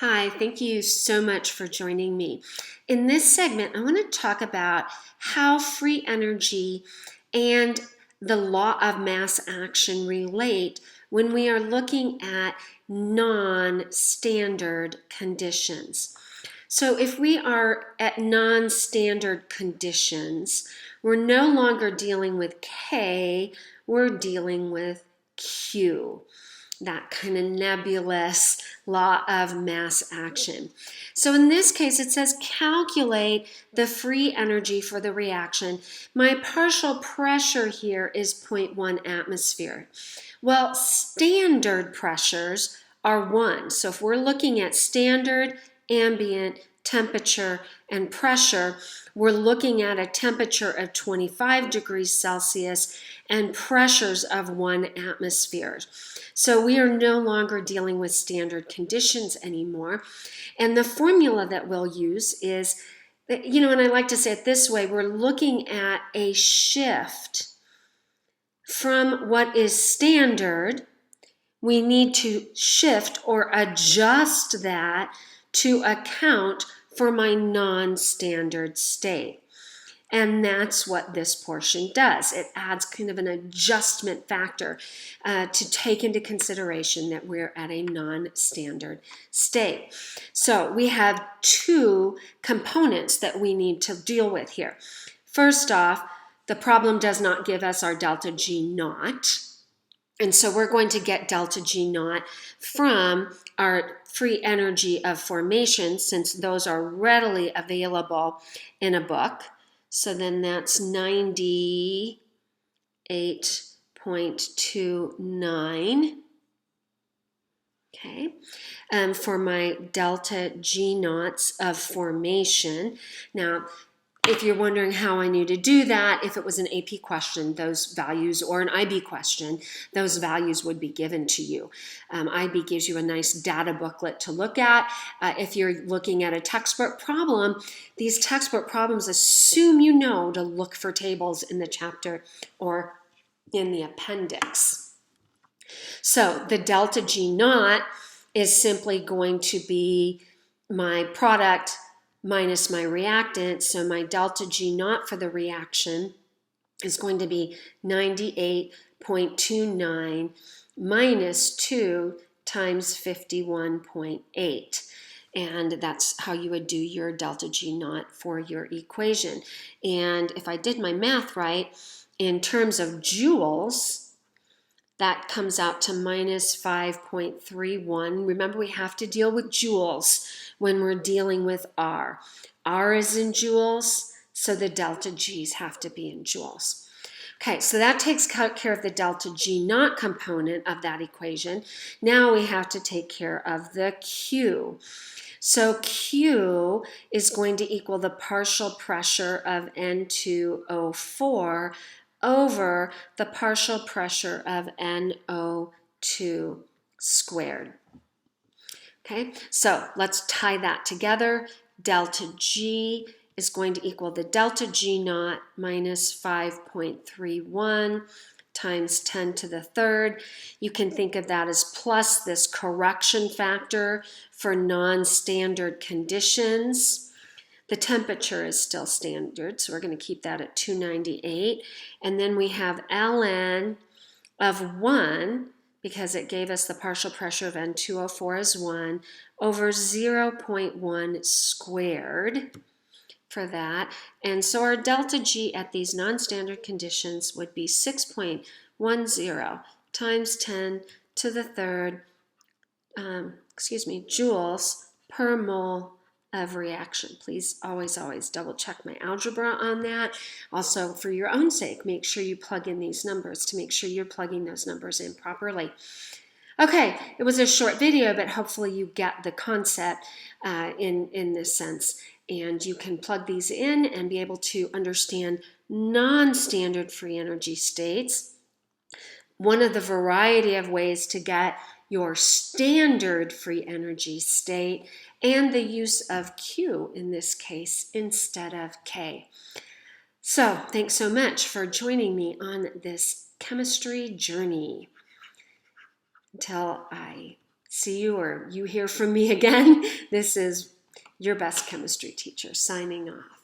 Hi, thank you so much for joining me. In this segment, I want to talk about how free energy and the law of mass action relate when we are looking at non-standard conditions. So if we are at non-standard conditions, we're no longer dealing with K, we're dealing with Q, that kind of nebulous law of mass action. So in this case, it says calculate the free energy for the reaction. My partial pressure here is 0.1 atmosphere. Well, standard pressures are 1. So if we're looking at standard, ambient, temperature, and pressure, we're looking at a temperature of 25 degrees Celsius and pressures of 1 atmosphere. So we are no longer dealing with standard conditions anymore. And the formula that we'll use is, and I like to say it this way, we're looking at a shift from what is standard. We need to shift or adjust that to account for my non-standard state. And that's what this portion does. It adds kind of an adjustment factor to take into consideration that we're at a non-standard state. So we have two components that we need to deal with here. First off, the problem does not give us our delta G naught. And so we're going to get delta G naught from our free energy of formation, since those are readily available in a book. So then that's 98.29. Okay, for my delta G naughts of formation. Now, if you're wondering how I knew to do that, if it was an AP question, those values, or an IB question, those values would be given to you. IB gives you a nice data booklet to look at. If you're looking at a textbook problem, these textbook problems assume you know to look for tables in the chapter or in the appendix. So the delta G naught is simply going to be my product minus my reactant. So my delta G naught for the reaction is going to be 98.29 minus 2 times 51.8. And that's how you would do your delta G naught for your equation. And if I did my math right, in terms of joules, that comes out to minus 5.31. Remember, we have to deal with joules when we're dealing with R. R is in joules, so the delta G's have to be in joules. Okay, so that takes care of the delta G naught component of that equation. Now we have to take care of the Q. So Q is going to equal the partial pressure of N2O4 over the partial pressure of NO2 squared. Okay, so let's tie that together. Delta G is going to equal the delta G naught minus 5.31 times 10 to the third. You can think of that as plus this correction factor for non-standard conditions. The temperature is still standard, so we're going to keep that at 298. And then we have ln of 1, because it gave us the partial pressure of N2O4 as 1, over 0.1 squared for that. And so our delta G at these non-standard conditions would be 6.10 times 10 to the third, joules per mole of reaction. Please always double check my algebra on that. Also, for your own sake, make sure you plug in these numbers to make sure you're plugging those numbers in properly. Okay, it was a short video, but hopefully you get the concept in this sense, and you can plug these in and be able to understand non-standard free energy states. One of the variety of ways to get your standard free energy state, and the use of Q in this case instead of K. So thanks so much for joining me on this chemistry journey. Until I see you or you hear from me again. This is your best chemistry teacher signing off.